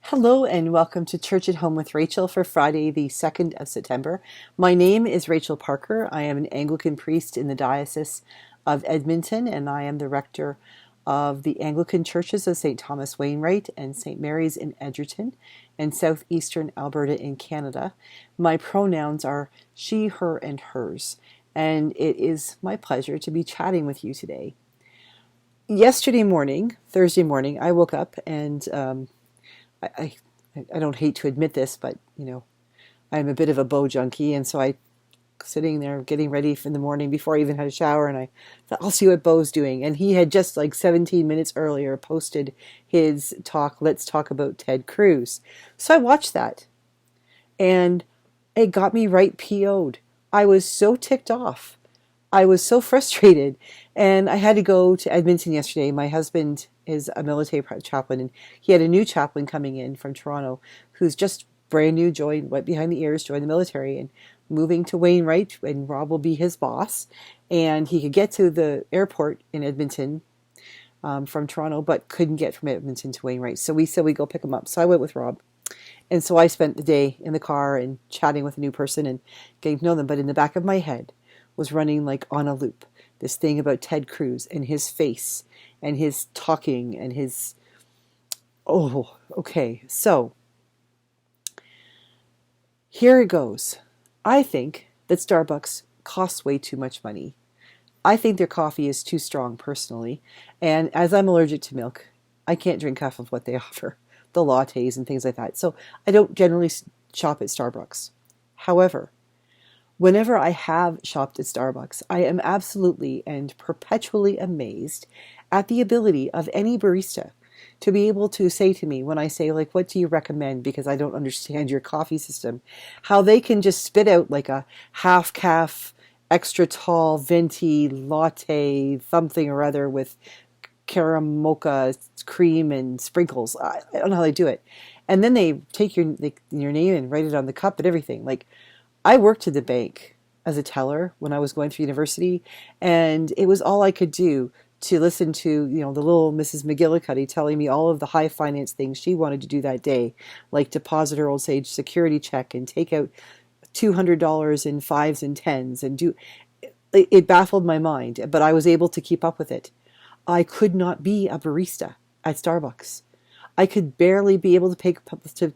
Hello and welcome to Church at Home with Rachel for Friday, the 2nd of September. My name is Rachel Parker. I am an Anglican priest in the Diocese of Edmonton, and I am the rector of the Anglican churches of St. Thomas Wainwright and St. Mary's in Edgerton and southeastern Alberta in Canada. My pronouns are she, her, and hers, and it is my pleasure to be chatting with you today. Yesterday morning, Thursday morning, I woke up and I, I don't hate to admit this, but I'm a bit of a bow junkie, and so I sitting there getting ready for the morning before I even had a shower, and I thought I'll see what Bo's doing, and he had just like 17 minutes earlier posted his talk. Let's talk about Ted Cruz. So I watched that, and it got me right PO'd. I was so ticked off. I was so frustrated, and I had to go to Edmonton yesterday. My husband is a military chaplain, and he had a new chaplain coming in from Toronto who's just brand new, went behind the ears, joined the military, and moving to Wainwright, and Rob will be his boss. And he could get to the airport in Edmonton from Toronto, but couldn't get from Edmonton to Wainwright. So we said we'd go pick him up. So I went with Rob. And so I spent the day in the car and chatting with a new person and getting to know them. But in the back of my head was running like on a loop this thing about Ted Cruz and his face and his talking and his, oh, okay. So here it goes. I think that Starbucks costs way too much money. I think their coffee is too strong personally. And as I'm allergic to milk, I can't drink half of what they offer, the lattes and things like that. So I don't generally shop at Starbucks. However, whenever I have shopped at Starbucks, I am absolutely and perpetually amazed at the ability of any barista to be able to say to me when I say, like, what do you recommend? Because I don't understand your coffee system, how they can just spit out like a half calf, extra tall, venti latte, something or other with caramel mocha cream and sprinkles. I don't know how they do it. And then they take your name and write it on the cup and everything. Like, I worked at the bank as a teller when I was going through university, and it was all I could do to listen to, the little Mrs. McGillicuddy telling me all of the high finance things she wanted to do that day, like deposit her old age security check and take out $200 in fives and tens and do. It baffled my mind, but I was able to keep up with it. I could not be a barista at Starbucks. I could barely be able to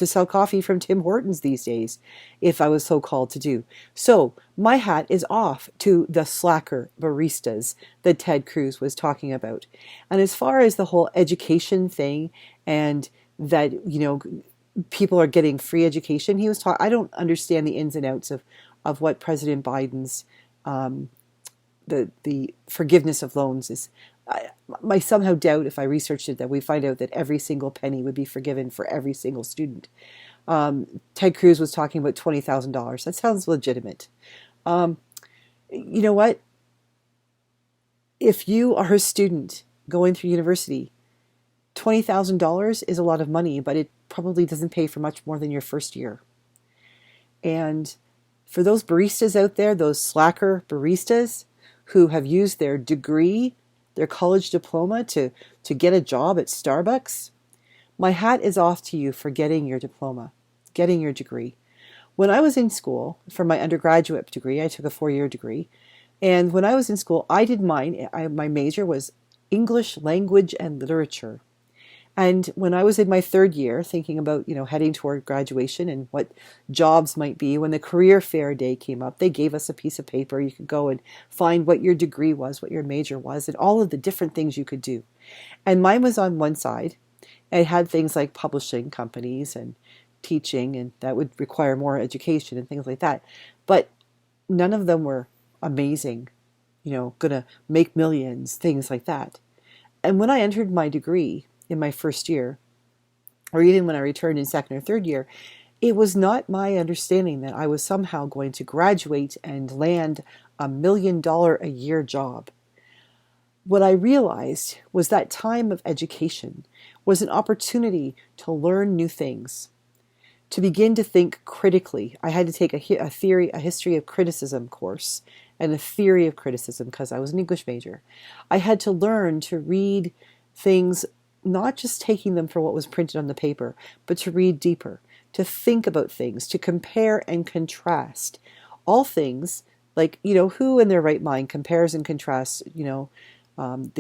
sell coffee from Tim Hortons these days, if I was so called to do. So my hat is off to the slacker baristas that Ted Cruz was talking about. And as far as the whole education thing and that, people are getting free education, I don't understand the ins and outs of what President Biden's, the forgiveness of loans is. I somehow doubt, if I researched it, that we find out that every single penny would be forgiven for every single student. Ted Cruz was talking about $20,000. That sounds legitimate. You know what? If you are a student going through university, $20,000 is a lot of money, but it probably doesn't pay for much more than your first year. And for those baristas out there, those slacker baristas who have used their degree, their college diploma to get a job at Starbucks, my hat is off to you for getting your diploma, getting your degree. When I was in school, for my undergraduate degree, I took a 4-year degree, and when I was in school, I did mine. My major was English language and literature. And when I was in my 3rd year, thinking about, heading toward graduation and what jobs might be, when the career fair day came up, they gave us a piece of paper. You could go and find what your degree was, what your major was, and all of the different things you could do. And mine was on one side. It had things like publishing companies and teaching, and that would require more education and things like that. But none of them were amazing, going to make millions, things like that. And when I entered my degree in my first year, or even when I returned in 2nd or 3rd year, it was not my understanding that I was somehow going to graduate and land $1 million a year job. What I realized was that time of education was an opportunity to learn new things, to begin to think critically. I had to take a history of criticism course and a theory of criticism because I was an English major. I had to learn to read things not just taking them for what was printed on the paper, but to read deeper, to think about things, to compare and contrast. All things like, who in their right mind compares and contrasts, The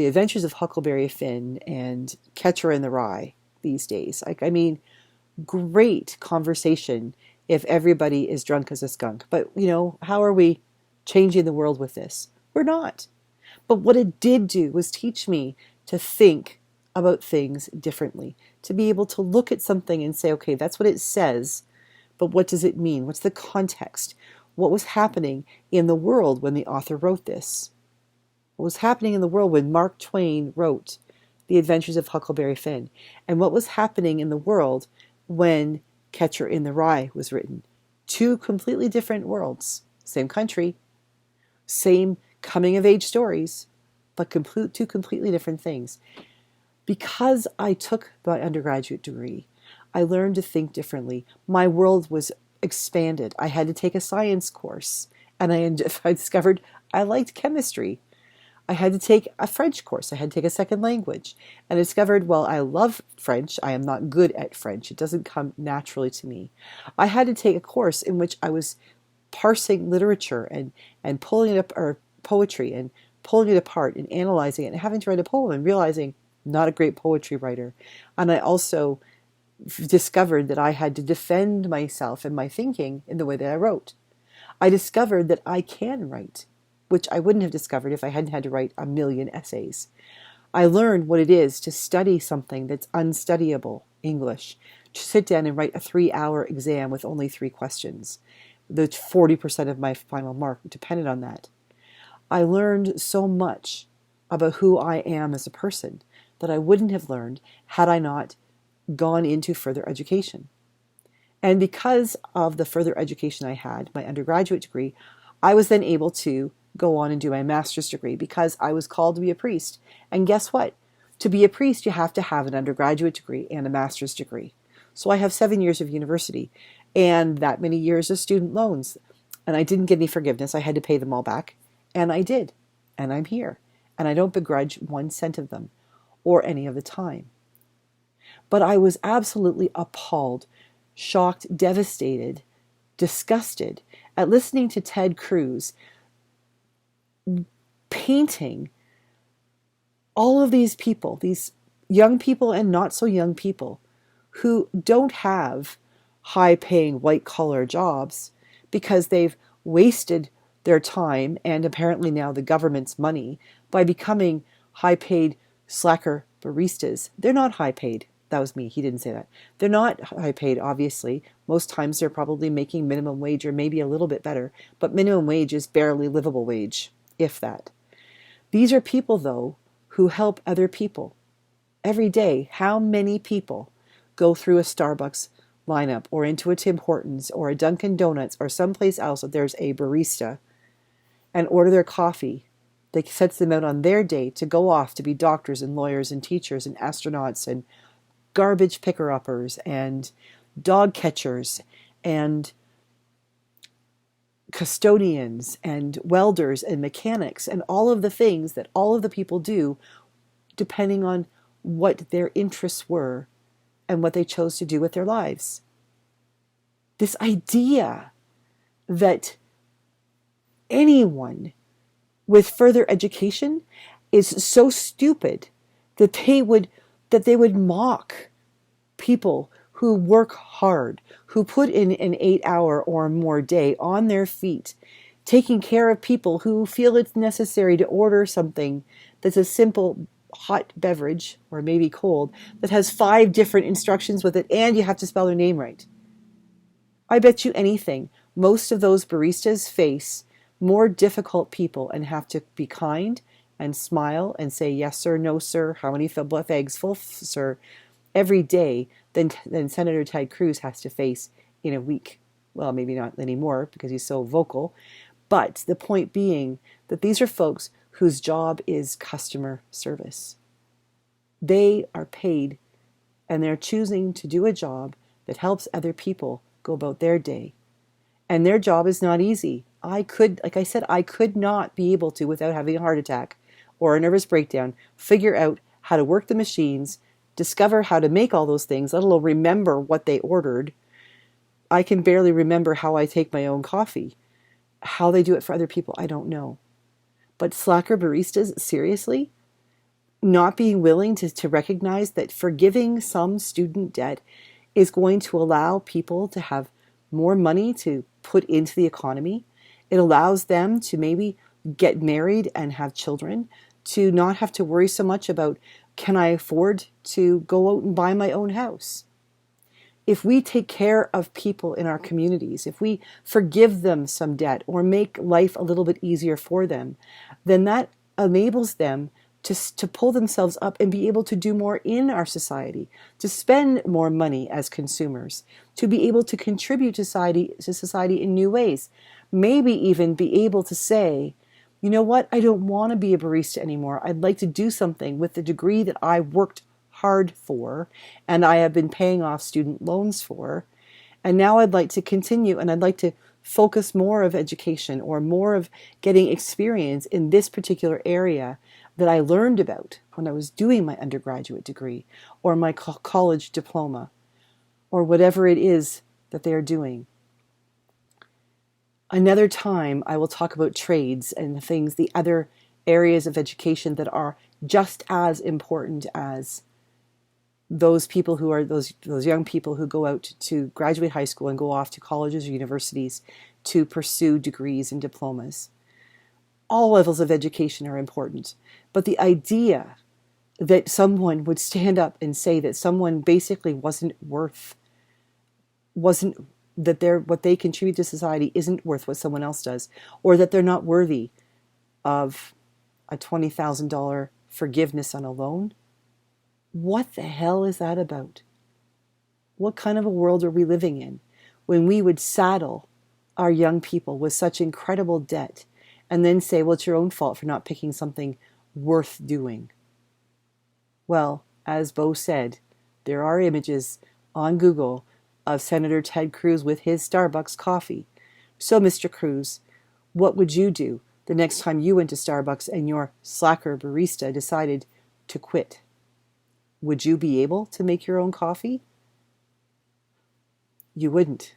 Adventures of Huckleberry Finn and Catcher in the Rye these days. Great conversation if everybody is drunk as a skunk. But, how are we changing the world with this? We're not. But what it did do was teach me to think about things differently, to be able to look at something and say, okay, that's what it says, but what does it mean? What's the context? What was happening in the world when the author wrote this? What was happening in the world when Mark Twain wrote The Adventures of Huckleberry Finn? And what was happening in the world when Catcher in the Rye was written? Two completely different worlds. Same country, same coming-of-age stories, but two completely different things. Because I took my undergraduate degree, I learned to think differently. My world was expanded. I had to take a science course, and I discovered I liked chemistry. I had to take a French course. I had to take a second language, and I discovered, well, I love French. I am not good at French. It doesn't come naturally to me. I had to take a course in which I was parsing literature and pulling it up, or poetry, and pulling it apart and analyzing it and having to write a poem and realizing not a great poetry writer. And I also discovered that I had to defend myself and my thinking in the way that I wrote. I discovered that I can write, which I wouldn't have discovered if I hadn't had to write a million essays. I learned what it is to study something that's unstudyable, English, to sit down and write a 3-hour exam with only 3 questions. The 40% of my final mark depended on that. I learned so much about who I am as a person that I wouldn't have learned had I not gone into further education. And because of the further education I had, my undergraduate degree, I was then able to go on and do my master's degree because I was called to be a priest. And guess what? To be a priest, you have to have an undergraduate degree and a master's degree. So I have 7 years of university and that many years of student loans. And I didn't get any forgiveness. I had to pay them all back. And I did. And I'm here. And I don't begrudge 1 cent of them or any of the time. But I was absolutely appalled, shocked, devastated, disgusted at listening to Ted Cruz painting all of these people, these young people and not so young people, who don't have high-paying white-collar jobs because they've wasted their time and apparently now the government's money by becoming high-paid slacker baristas. They're not high-paid. That was me. He didn't say that. They're not high-paid, obviously. Most times they're probably making minimum wage or maybe a little bit better, but minimum wage is barely livable wage, if that. These are people, though, who help other people. Every day, how many people go through a Starbucks lineup or into a Tim Hortons or a Dunkin' Donuts or someplace else that there's a barista and order their coffee that sets them out on their day to go off to be doctors and lawyers and teachers and astronauts and garbage picker-uppers and dog catchers and custodians and welders and mechanics and all of the things that all of the people do depending on what their interests were and what they chose to do with their lives. This idea that anyone with further education is so stupid that they would mock people who work hard, who put in an 8-hour or more day on their feet, taking care of people who feel it's necessary to order something that's a simple hot beverage, or maybe cold, that has 5 different instructions with it, and you have to spell their name right. I bet you anything, most of those baristas face more difficult people and have to be kind and smile and say, yes, sir, no, sir, how many eggs full, sir, every day than Senator Ted Cruz has to face in a week. Well, maybe not anymore because he's so vocal. But the point being that these are folks whose job is customer service. They are paid and they're choosing to do a job that helps other people go about their day. And their job is not easy. I could not be able to, without having a heart attack or a nervous breakdown, figure out how to work the machines discover how to make all those things, let alone remember what they ordered. I can barely remember how I take my own coffee. How they do it for other people, I don't know. But slacker baristas, seriously? Not being willing to recognize that forgiving some student debt is going to allow people to have more money to put into the economy. It allows them to maybe get married and have children, to not have to worry so much about, can I afford to go out and buy my own house? If we take care of people in our communities, if we forgive them some debt or make life a little bit easier for them, then that enables them to pull themselves up and be able to do more in our society, to spend more money as consumers, to be able to contribute to society in new ways. Maybe even be able to say, you know what, I don't want to be a barista anymore. I'd like to do something with the degree that I worked hard for and I have been paying off student loans for. And now I'd like to continue, and I'd like to focus more of education or more of getting experience in this particular area that I learned about when I was doing my undergraduate degree or my college diploma or whatever it is that they are doing. Another time I will talk about trades and the other areas of education that are just as important as those people who are those young people who go out to graduate high school and go off to colleges or universities to pursue degrees and diplomas. All levels of education are important, but the idea that someone would stand up and say that someone basically that what they contribute to society isn't worth what someone else does, or that they're not worthy of a $20,000 forgiveness on a loan. What the hell is that about? What kind of a world are we living in when we would saddle our young people with such incredible debt and then say, well, it's your own fault for not picking something worth doing? Well, as Bo said, there are images on Google of Senator Ted Cruz with his Starbucks coffee. So, Mr. Cruz, what would you do the next time you went to Starbucks and your slacker barista decided to quit? Would you be able to make your own coffee? You wouldn't,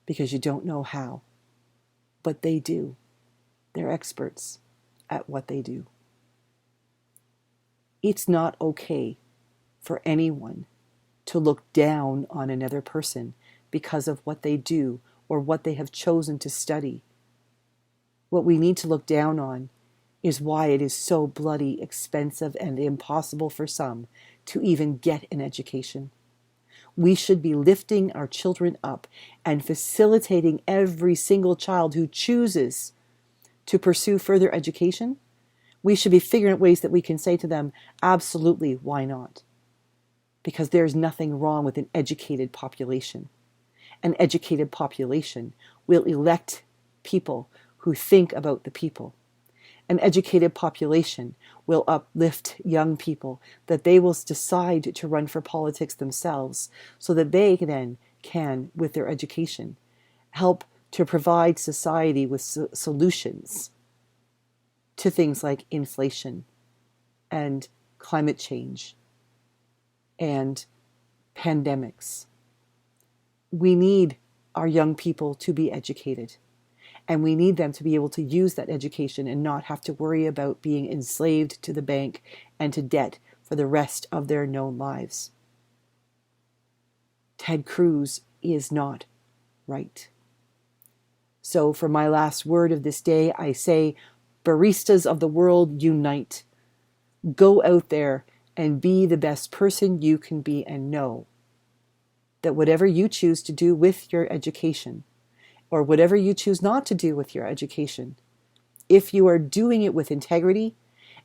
because you don't know how. But they do. They're experts at what they do. It's not okay for anyone to look down on another person because of what they do or what they have chosen to study. What we need to look down on is why it is so bloody expensive and impossible for some to even get an education. We should be lifting our children up and facilitating every single child who chooses to pursue further education. We should be figuring out ways that we can say to them, absolutely, why not? Because there's nothing wrong with an educated population. An educated population will elect people who think about the people. An educated population will uplift young people, that they will decide to run for politics themselves so that they then can, with their education, help to provide society with solutions to things like inflation and climate change and pandemics. We need our young people to be educated. And we need them to be able to use that education and not have to worry about being enslaved to the bank and to debt for the rest of their known lives. Ted Cruz is not right. So for my last word of this day, I say, baristas of the world, unite. Go out there and be the best person you can be, and know that whatever you choose to do with your education, or whatever you choose not to do with your education, if you are doing it with integrity,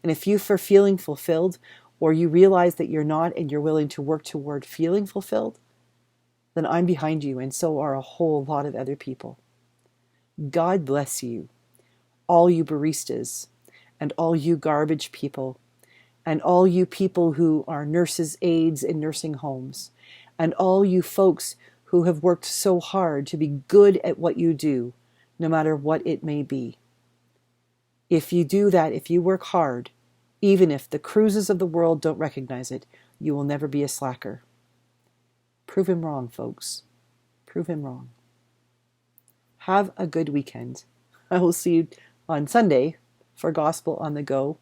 and if you are feeling fulfilled, or you realize that you're not and you're willing to work toward feeling fulfilled, then I'm behind you, and so are a whole lot of other people. God bless you, all you baristas, and all you garbage people, and all you people who are nurses' aides in nursing homes, and all you folks who have worked so hard to be good at what you do, no matter what it may be. If you do that, if you work hard, even if the Cruzes of the world don't recognize it, You will never be a slacker. Prove him wrong, folks. Prove him wrong. Have a good weekend. I will see you on Sunday for Gospel on the Go,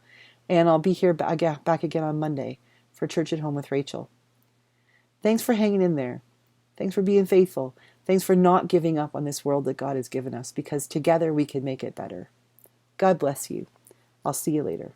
and I'll be here back again on Monday for Church at Home with Rachel. Thanks for hanging in there. Thanks for being faithful. Thanks for not giving up on this world that God has given us, because together we can make it better. God bless you. I'll see you later.